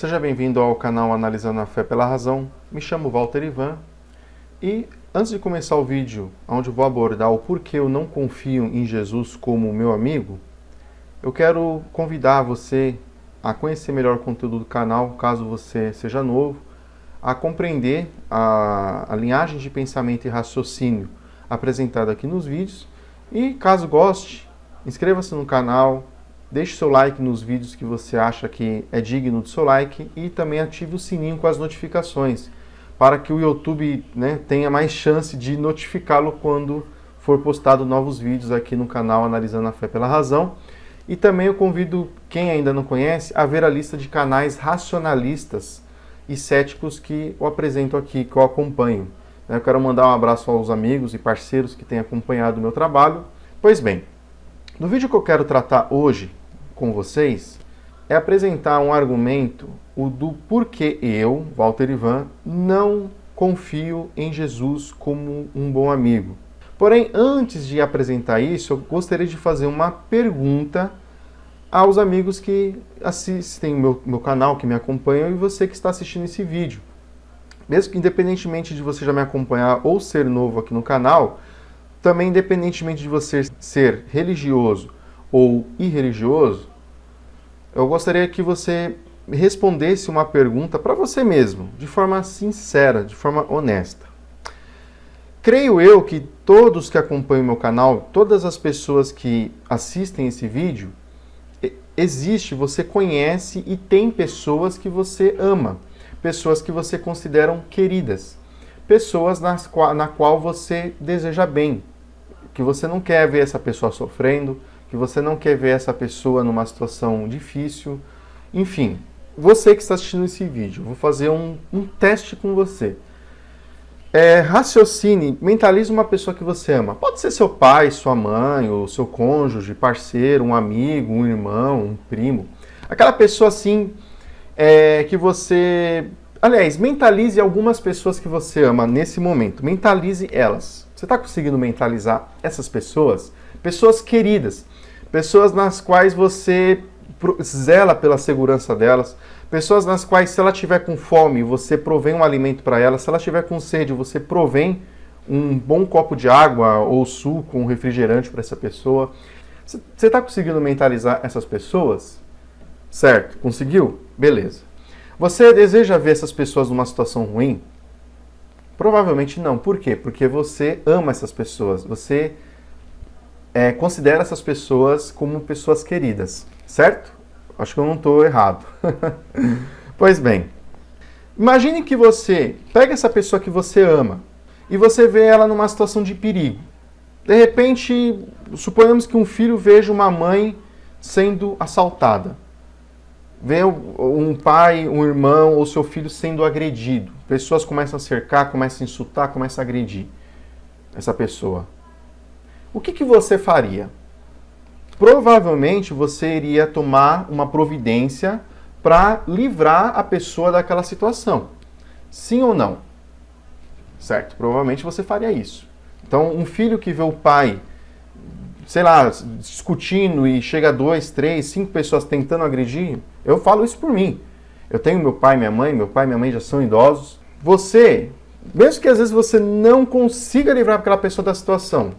seja bem-vindo ao canal Analisando a Fé pela Razão. Me chamo Walter Ivan e antes de começar o vídeo, onde eu vou abordar o porquê eu não confio em Jesus como meu amigo, eu quero convidar você a conhecer melhor o conteúdo do canal, caso você seja novo, a compreender a linhagem de pensamento e raciocínio apresentada aqui nos vídeos e, caso goste, inscreva-se no canal, deixe seu like nos vídeos que você acha que é digno do seu like e também ative o sininho com as notificações, para que o YouTube tenha mais chance de notificá-lo quando for postado novos vídeos aqui no canal Analisando a Fé pela Razão. E também eu convido quem ainda não conhece a ver a lista de canais racionalistas e céticos que eu apresento aqui, que eu acompanho. Eu quero mandar um abraço aos amigos e parceiros que têm acompanhado o meu trabalho. Pois bem, no vídeo que eu quero tratar hoje com vocês é apresentar um argumento do porquê eu, Walter Ivan, não confio em Jesus como um bom amigo. Porém, antes de apresentar isso, eu gostaria de fazer uma pergunta aos amigos que assistem meu canal, que me acompanham, e você que está assistindo esse vídeo. Mesmo que independentemente de você já me acompanhar ou ser novo aqui no canal, também independentemente de você ser religioso ou irreligioso, eu gostaria que você respondesse uma pergunta para você mesmo, de forma sincera, de forma honesta. Creio eu que todos que acompanham o meu canal, todas as pessoas que assistem esse vídeo, você conhece e tem pessoas que você ama, pessoas que você considera queridas, pessoas na qual você deseja bem, que você não quer ver essa pessoa sofrendo, que você não quer ver essa pessoa numa situação difícil. Enfim, você que está assistindo esse vídeo, vou fazer um teste com você. Raciocine, mentalize uma pessoa que você ama. Pode ser seu pai, sua mãe, ou seu cônjuge, parceiro, um amigo, um irmão, um primo. Aquela pessoa assim que você... Aliás, mentalize algumas pessoas que você ama nesse momento. Mentalize elas. Você está conseguindo mentalizar essas pessoas? Pessoas queridas. Pessoas nas quais você zela pela segurança delas. Pessoas nas quais, se ela estiver com fome, você provém um alimento para ela. Se ela estiver com sede, você provém um bom copo de água ou suco, um refrigerante para essa pessoa. Você está conseguindo mentalizar essas pessoas? Certo? Conseguiu? Beleza. Você deseja ver essas pessoas numa situação ruim? Provavelmente não. Por quê? Porque você ama essas pessoas. Você considera essas pessoas como pessoas queridas. Certo? Acho que eu não estou errado. Pois bem, imagine que você pega essa pessoa que você ama e você vê ela numa situação de perigo. De repente, suponhamos que um filho veja uma mãe sendo assaltada. Vê um pai, um irmão ou seu filho sendo agredido. Pessoas começam a cercar, começam a insultar, começam a agredir essa pessoa. O que você faria? Provavelmente você iria tomar uma providência para livrar a pessoa daquela situação. Sim ou não? Certo, provavelmente você faria isso. Então, um filho que vê o pai, sei lá, discutindo e chega a 2, 3, 5 pessoas tentando agredir, eu falo isso por mim. Eu tenho meu pai e minha mãe já são idosos. Você, mesmo que às vezes você não consiga livrar aquela pessoa da situação,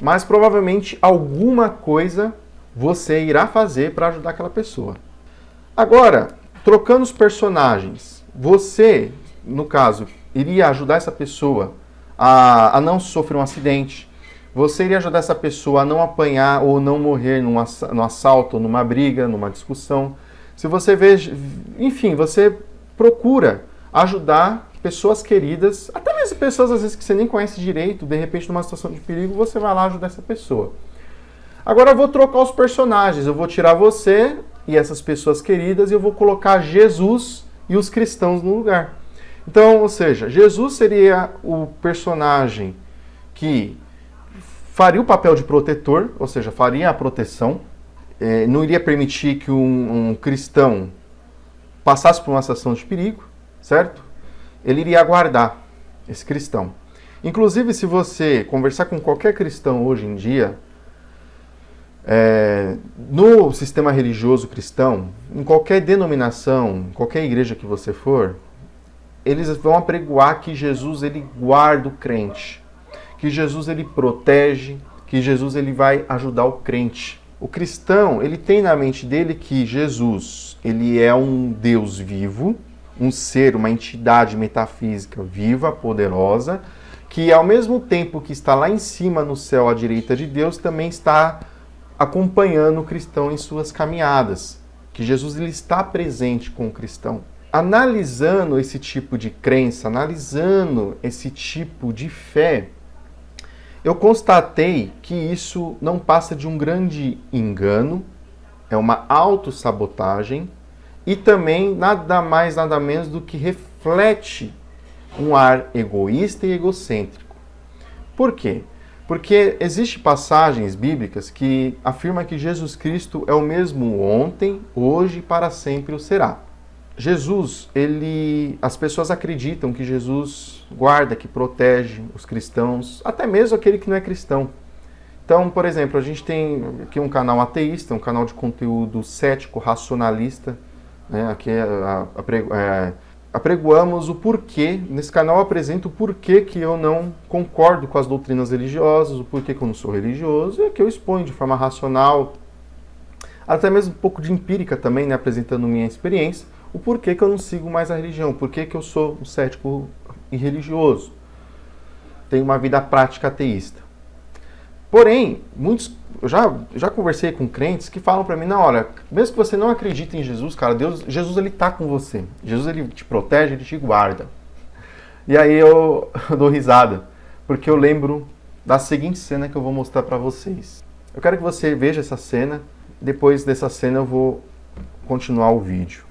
mas provavelmente alguma coisa você irá fazer para ajudar aquela pessoa. Agora, trocando os personagens, você, no caso, iria ajudar essa pessoa a não sofrer um acidente, você iria ajudar essa pessoa a não apanhar ou não morrer num assalto, numa briga, numa discussão. Se você vê, enfim, você procura ajudar pessoas queridas, até mesmo pessoas às vezes que você nem conhece direito, de repente numa situação de perigo, você vai lá ajudar essa pessoa. Agora eu vou trocar os personagens, eu vou tirar você e essas pessoas queridas e eu vou colocar Jesus e os cristãos no lugar. Então, ou seja, Jesus seria o personagem que faria o papel de protetor, ou seja, faria a proteção, não iria permitir que um cristão passasse por uma situação de perigo, certo? Ele iria aguardar esse cristão. Inclusive, se você conversar com qualquer cristão hoje em dia, No sistema religioso cristão, em qualquer denominação, em qualquer igreja que você for, eles vão apregoar que Jesus ele guarda o crente, que Jesus ele protege, que Jesus ele vai ajudar o crente. O cristão, ele tem na mente dele que Jesus, ele é um Deus vivo, um ser, uma entidade metafísica viva, poderosa, que ao mesmo tempo que está lá em cima no céu à direita de Deus, também está acompanhando o cristão em suas caminhadas, que Jesus ele está presente com o cristão. Analisando esse tipo de crença, analisando esse tipo de fé, eu constatei que isso não passa de um grande engano, é uma autossabotagem e também nada mais, nada menos do que reflete um ar egoísta e egocêntrico. Por quê? Porque existem passagens bíblicas que afirmam que Jesus Cristo é o mesmo ontem, hoje e para sempre o será. Jesus, as pessoas acreditam que Jesus guarda, que protege os cristãos, até mesmo aquele que não é cristão. Então, por exemplo, a gente tem aqui um canal ateísta, um canal de conteúdo cético, racionalista, né? Aqui apregoamos o porquê, nesse canal eu apresento o porquê que eu não concordo com as doutrinas religiosas, o porquê que eu não sou religioso, e que eu exponho de forma racional, até mesmo um pouco de empírica também, né? Apresentando minha experiência, o porquê que eu não sigo mais a religião, porquê que eu sou um cético e religioso, tenho uma vida prática ateísta. Porém, eu já conversei com crentes que falam para mim, na hora, mesmo que você não acredite em Jesus, cara, Jesus ele tá com você, Jesus ele te protege, ele te guarda. E aí eu dou risada, porque eu lembro da seguinte cena que eu vou mostrar para vocês. Eu quero que você veja essa cena, depois dessa cena eu vou continuar o vídeo.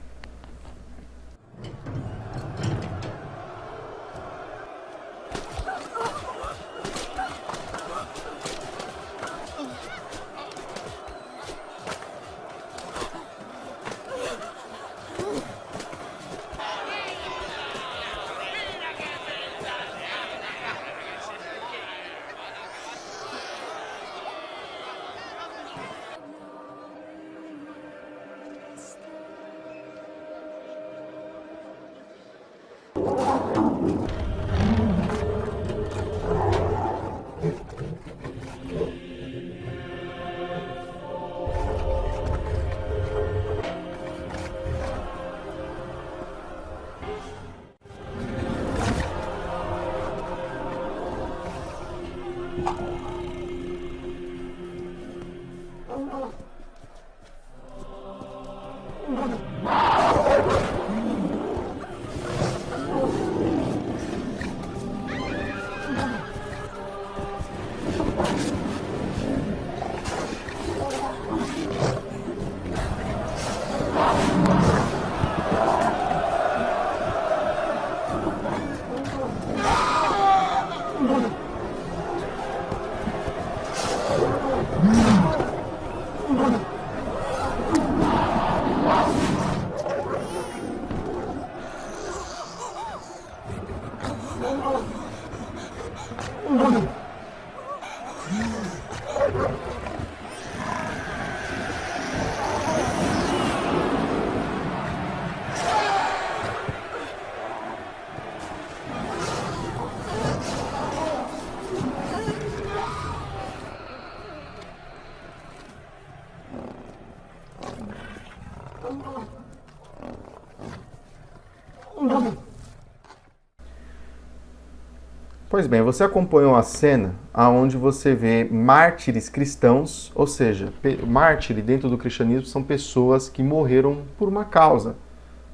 Pois bem, você acompanhou a cena onde você vê mártires cristãos, ou seja, mártire dentro do cristianismo são pessoas que morreram por uma causa,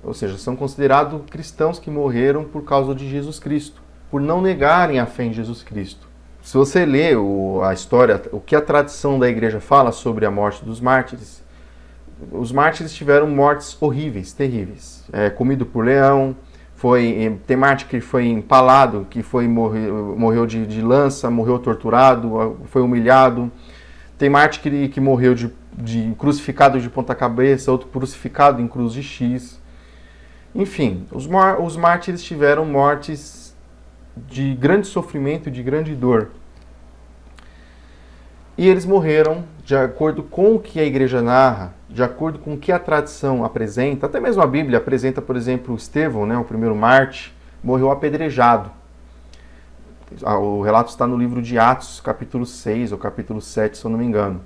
ou seja, são considerados cristãos que morreram por causa de Jesus Cristo, por não negarem a fé em Jesus Cristo. Se você lê a história, o que a tradição da igreja fala sobre a morte dos mártires, os mártires tiveram mortes horríveis, terríveis. Comido por leão, tem mártir que foi empalado, que morreu de lança, morreu torturado, foi humilhado. Tem mártir que morreu de crucificado de ponta cabeça, outro crucificado em cruz de X. Enfim, os mártires tiveram mortes de grande sofrimento e de grande dor. E eles morreram de acordo com o que a igreja narra, de acordo com o que a tradição apresenta. Até mesmo a Bíblia apresenta, por exemplo, Estevão, né, o primeiro mártir, morreu apedrejado. O relato está no livro de Atos, capítulo 6 ou capítulo 7, se eu não me engano.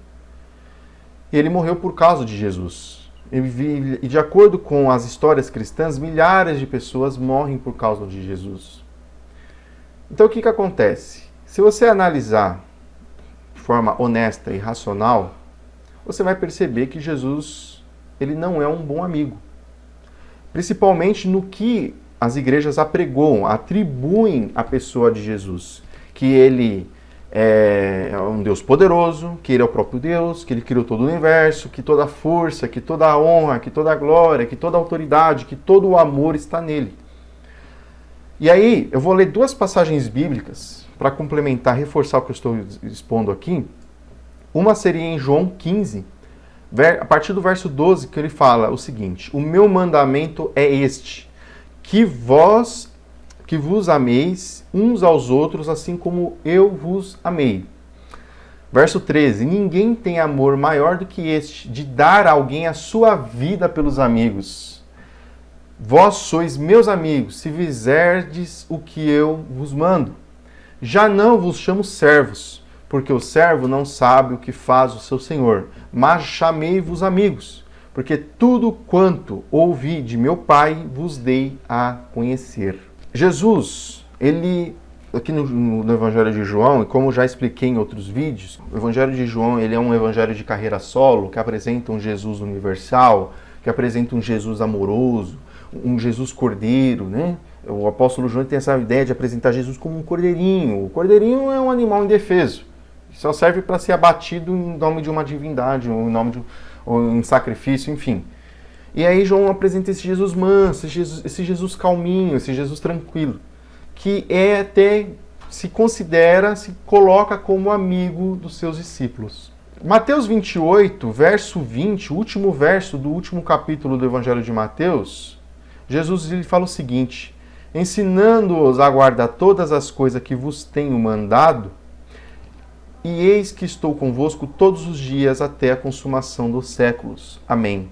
E ele morreu por causa de Jesus. E de acordo com as histórias cristãs, milhares de pessoas morrem por causa de Jesus. Então o que acontece? Se você analisar de forma honesta e racional, você vai perceber que Jesus, ele não é um bom amigo. Principalmente no que as igrejas apregoam, atribuem à pessoa de Jesus. Que ele é um Deus poderoso, que ele é o próprio Deus, que ele criou todo o universo, que toda a força, que toda a honra, que toda a glória, que toda a autoridade, que todo o amor está nele. E aí, eu vou ler duas passagens bíblicas para complementar, reforçar o que eu estou expondo aqui. Uma seria em João 15, a partir do verso 12, que ele fala o seguinte: o meu mandamento é este, que vos ameis uns aos outros, assim como eu vos amei. Verso 13, ninguém tem amor maior do que este, de dar a alguém a sua vida pelos amigos. Vós sois meus amigos, se fizerdes o que eu vos mando. Já não vos chamo servos, porque o servo não sabe o que faz o seu senhor, mas chamei-vos amigos, porque tudo quanto ouvi de meu Pai vos dei a conhecer. Jesus, ele, aqui no Evangelho de João, e como já expliquei em outros vídeos, o Evangelho de João ele é um evangelho de carreira solo, que apresenta um Jesus universal, que apresenta um Jesus amoroso, um Jesus cordeiro, né? O apóstolo João tem essa ideia de apresentar Jesus como um cordeirinho. O cordeirinho é um animal indefeso, que só serve para ser abatido em nome de uma divindade, ou em nome de um sacrifício, enfim. E aí João apresenta esse Jesus manso, esse Jesus calminho, esse Jesus tranquilo, que até se considera, se coloca como amigo dos seus discípulos. Mateus 28, verso 20, o último verso do último capítulo do Evangelho de Mateus, Jesus ele fala o seguinte: ensinando-os a guardar todas as coisas que vos tenho mandado, e eis que estou convosco todos os dias até a consumação dos séculos. Amém.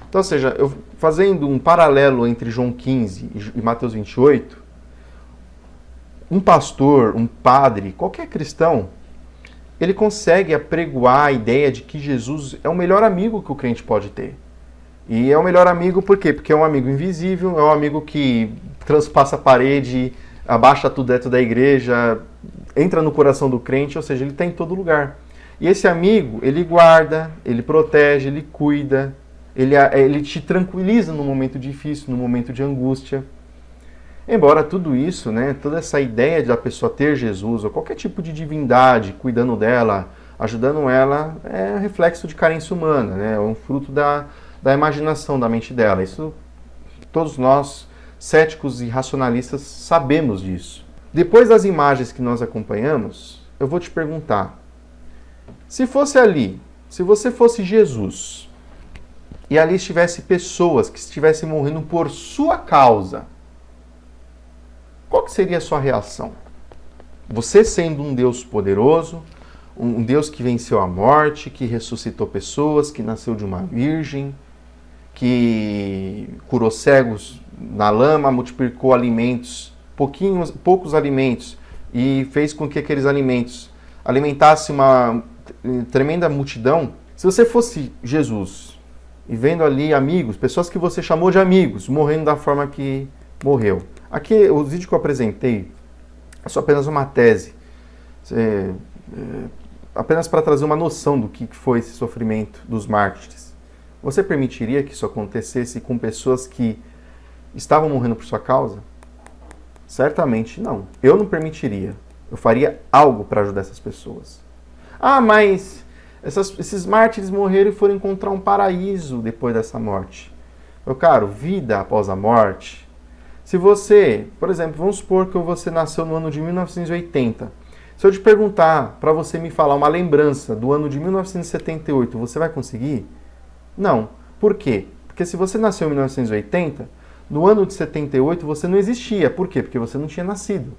Então, ou seja, fazendo um paralelo entre João 15 e Mateus 28, um pastor, um padre, qualquer cristão, ele consegue apregoar a ideia de que Jesus é o melhor amigo que o crente pode ter. E é o melhor amigo por quê? Porque é um amigo invisível, é um amigo que transpassa a parede, abaixa tudo dentro da igreja, entra no coração do crente, ou seja, ele está em todo lugar. E esse amigo, ele guarda, ele protege, ele cuida, ele te tranquiliza no momento difícil, no momento de angústia. Embora tudo isso, né, toda essa ideia da pessoa ter Jesus, ou qualquer tipo de divindade cuidando dela, ajudando ela, é um reflexo de carência humana, né, é um fruto da imaginação, da mente dela. Isso, todos nós, céticos e racionalistas, sabemos disso. Depois das imagens que nós acompanhamos, eu vou te perguntar, se fosse ali, se você fosse Jesus, e ali estivesse pessoas que estivessem morrendo por sua causa, qual que seria a sua reação? Você sendo um Deus poderoso, um Deus que venceu a morte, que ressuscitou pessoas, que nasceu de uma virgem, que curou cegos na lama, multiplicou alimentos, poucos alimentos, e fez com que aqueles alimentos alimentassem uma tremenda multidão. Se você fosse Jesus e vendo ali amigos, pessoas que você chamou de amigos, morrendo da forma que morreu. Aqui, o vídeo que eu apresentei é só apenas uma tese, apenas para trazer uma noção do que foi esse sofrimento dos mártires. Você permitiria que isso acontecesse com pessoas que estavam morrendo por sua causa? Certamente não. Eu não permitiria. Eu faria algo para ajudar essas pessoas. Ah, mas esses mártires morreram e foram encontrar um paraíso depois dessa morte. Meu caro, vida após a morte. Se você, por exemplo, vamos supor que você nasceu no ano de 1980. Se eu te perguntar para você me falar uma lembrança do ano de 1978, você vai conseguir? Não. Por quê? Porque se você nasceu em 1980, no ano de 78 você não existia. Por quê? Porque você não tinha nascido.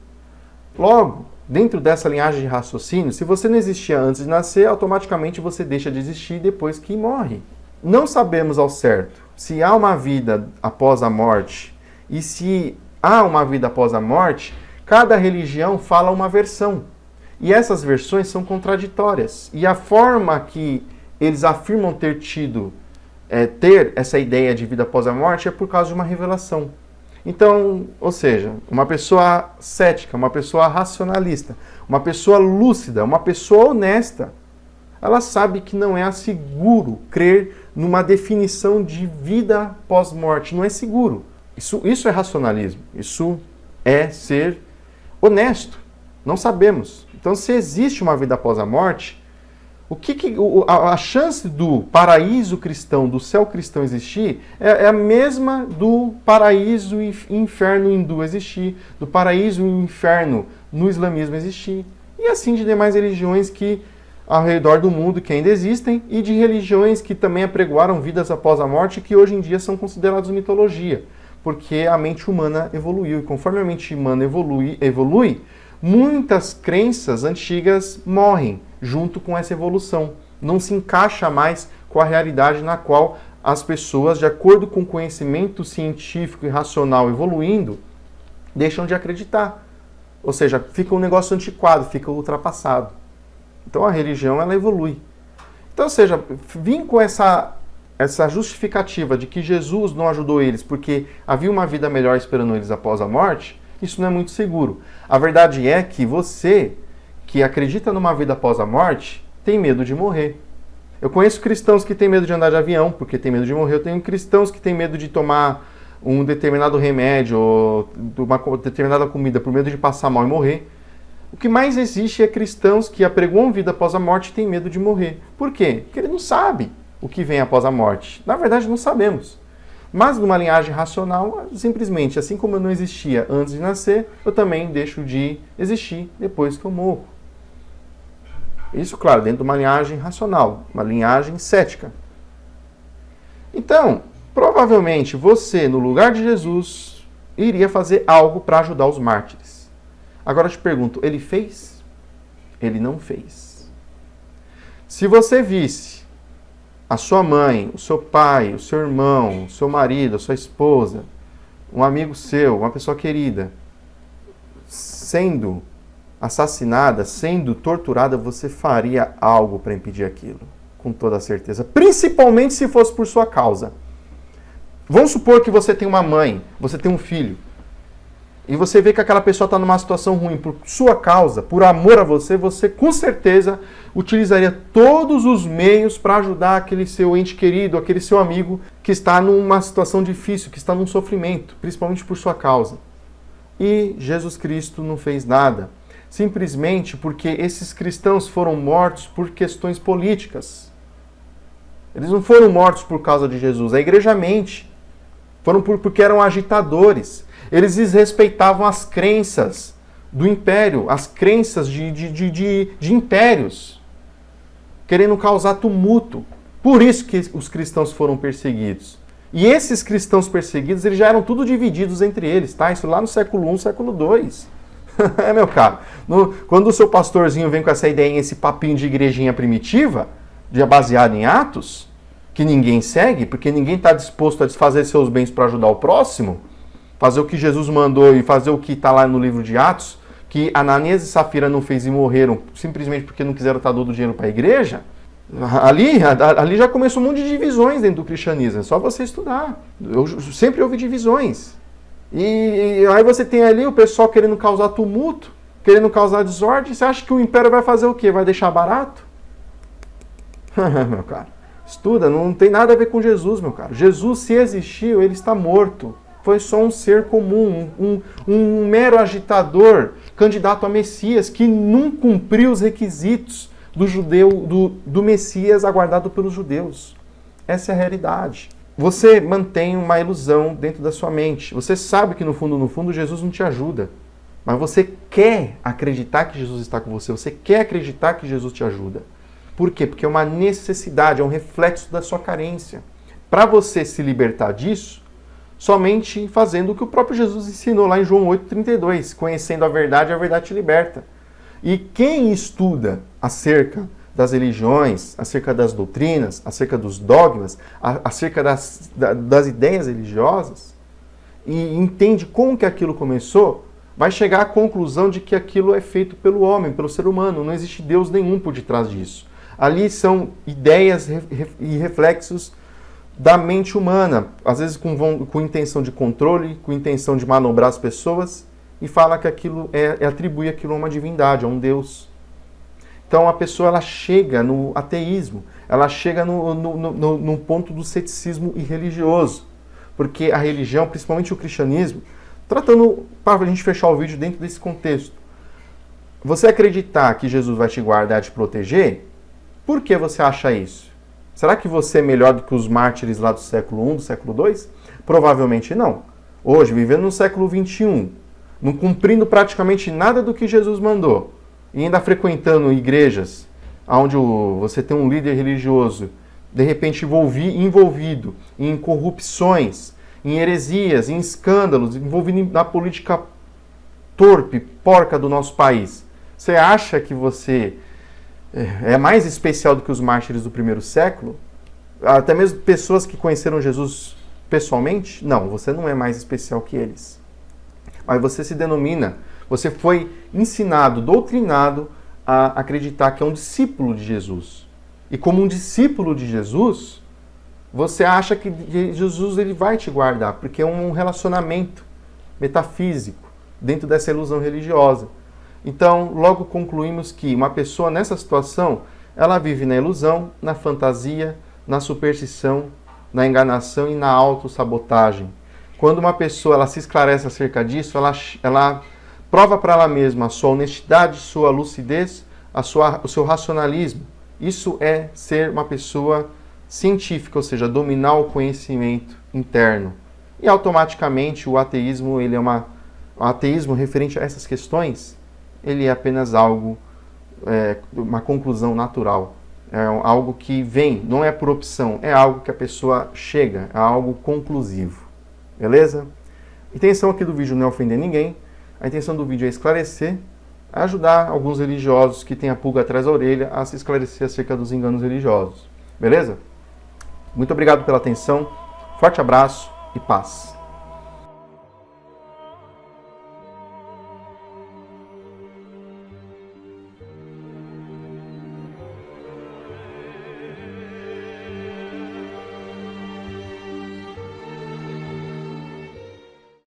Logo, dentro dessa linhagem de raciocínio, se você não existia antes de nascer, automaticamente você deixa de existir depois que morre. Não sabemos ao certo se há uma vida após a morte e se há uma vida após a morte. Cada religião fala uma versão. E essas versões são contraditórias. E a forma que eles afirmam ter essa ideia de vida após a morte é por causa de uma revelação. Então, ou seja, uma pessoa cética, uma pessoa racionalista, uma pessoa lúcida, uma pessoa honesta, ela sabe que não é seguro crer numa definição de vida pós-morte. Não é seguro. Isso é racionalismo. Isso é ser honesto. Não sabemos. Então, se existe uma vida após a morte, a chance do paraíso cristão, do céu cristão existir, é a mesma do paraíso e inferno hindu existir, do paraíso e inferno no islamismo existir, e assim de demais religiões que ao redor do mundo que ainda existem, e de religiões que também apregoaram vidas após a morte, que hoje em dia são consideradas mitologia, porque a mente humana evoluiu, e conforme a mente humana evolui, muitas crenças antigas morrem junto com essa evolução. Não se encaixa mais com a realidade na qual as pessoas, de acordo com o conhecimento científico e racional evoluindo, deixam de acreditar. Ou seja, fica um negócio antiquado, fica ultrapassado. Então a religião, ela evolui. Então, ou seja, vim com essa justificativa de que Jesus não ajudou eles porque havia uma vida melhor esperando eles após a morte, isso não é muito seguro. A verdade é que você, que acredita numa vida após a morte, tem medo de morrer. Eu conheço cristãos que têm medo de andar de avião porque têm medo de morrer. Eu tenho cristãos que têm medo de tomar um determinado remédio ou uma determinada comida por medo de passar mal e morrer. O que mais existe é cristãos que apregoam vida após a morte e têm medo de morrer. Por quê? Porque ele não sabe o que vem após a morte. Na verdade, não sabemos. Mas numa linhagem racional, simplesmente, assim como eu não existia antes de nascer, eu também deixo de existir depois que eu morro. Isso, claro, dentro de uma linhagem racional, uma linhagem cética. Então, provavelmente você, no lugar de Jesus, iria fazer algo para ajudar os mártires. Agora eu te pergunto, ele fez? Ele não fez. Se você visse a sua mãe, o seu pai, o seu irmão, o seu marido, a sua esposa, um amigo seu, uma pessoa querida, sendo assassinada, sendo torturada, você faria algo para impedir aquilo, com toda certeza. Principalmente se fosse por sua causa. Vamos supor que você tem uma mãe, você tem um filho, e você vê que aquela pessoa está numa situação ruim por sua causa, por amor a você, você com certeza utilizaria todos os meios para ajudar aquele seu ente querido, aquele seu amigo que está numa situação difícil, que está num sofrimento, principalmente por sua causa. E Jesus Cristo não fez nada, simplesmente porque esses cristãos foram mortos por questões políticas. Eles não foram mortos por causa de Jesus, a igreja mente. Foram porque eram agitadores. Eles desrespeitavam as crenças do império, as crenças de impérios, querendo causar tumulto. Por isso que os cristãos foram perseguidos. E esses cristãos perseguidos, eles já eram tudo divididos entre eles, tá? Isso lá no século I, século II. Meu caro, quando o seu pastorzinho vem com essa ideia, esse papinho de igrejinha primitiva, baseado em Atos, que ninguém segue, porque ninguém está disposto a desfazer seus bens para ajudar o próximo, fazer o que Jesus mandou e fazer o que está lá no livro de Atos, que Ananias e Safira não fez e morreram simplesmente porque não quiseram estar dando dinheiro para a igreja, ali já começou um monte de divisões dentro do cristianismo. É só você estudar. Eu sempre houve divisões. E aí você tem ali o pessoal querendo causar tumulto, querendo causar desordem. Você acha que o império vai fazer o quê? Vai deixar barato? Meu caro, estuda, não tem nada a ver com Jesus, meu caro. Jesus, se existiu, ele está morto. Foi só um ser comum, um mero agitador, candidato a Messias, que não cumpriu os requisitos do Messias aguardado pelos judeus. Essa é a realidade. Você mantém uma ilusão dentro da sua mente. Você sabe que no fundo, Jesus não te ajuda. Mas você quer acreditar que Jesus está com você. Você quer acreditar que Jesus te ajuda. Por quê? Porque é uma necessidade, é um reflexo da sua carência. Para você se libertar disso, somente fazendo o que o próprio Jesus ensinou lá em João 8,32, conhecendo a verdade te liberta. E quem estuda acerca das religiões, acerca das doutrinas, acerca dos dogmas, acerca das ideias religiosas, e entende como que aquilo começou, vai chegar à conclusão de que aquilo é feito pelo homem, pelo ser humano, não existe Deus nenhum por detrás disso. Ali são ideias e reflexos da mente humana, às vezes com intenção de controle, com intenção de manobrar as pessoas, e fala que aquilo atribui aquilo a uma divindade, a um Deus. Então a pessoa ela chega no ateísmo, ela chega no ponto do ceticismo irreligioso, porque a religião, principalmente o cristianismo, tratando, para a gente fechar o vídeo dentro desse contexto, você acreditar que Jesus vai te guardar e te proteger, por que você acha isso? Será que você é melhor do que os mártires lá do século I, do século II? Provavelmente não. Hoje, vivendo no século XXI, não cumprindo praticamente nada do que Jesus mandou, e ainda frequentando igrejas onde você tem um líder religioso, de repente envolvido em corrupções, em heresias, em escândalos, envolvido na política torpe, porca do nosso país. Você acha que você é mais especial do que os mártires do primeiro século? Até mesmo pessoas que conheceram Jesus pessoalmente? Não, você não é mais especial que eles. Mas você se denomina, você foi ensinado, doutrinado a acreditar que é um discípulo de Jesus. E como um discípulo de Jesus, você acha que Jesus ele vai te guardar, porque é um relacionamento metafísico dentro dessa ilusão religiosa. Então, logo concluímos que uma pessoa nessa situação, ela vive na ilusão, na fantasia, na superstição, na enganação e na autossabotagem. Quando uma pessoa ela se esclarece acerca disso, ela prova para ela mesma a sua honestidade, sua lucidez, o seu racionalismo. Isso é ser uma pessoa científica, ou seja, dominar o conhecimento interno. E automaticamente o ateísmo, o ateísmo referente a essas questões, ele é apenas algo, uma conclusão natural. É algo que vem, não é por opção, é algo que a pessoa chega, é algo conclusivo. Beleza? A intenção aqui do vídeo não é ofender ninguém, a intenção do vídeo é esclarecer, ajudar alguns religiosos que têm a pulga atrás da orelha a se esclarecer acerca dos enganos religiosos. Beleza? Muito obrigado pela atenção, forte abraço e paz.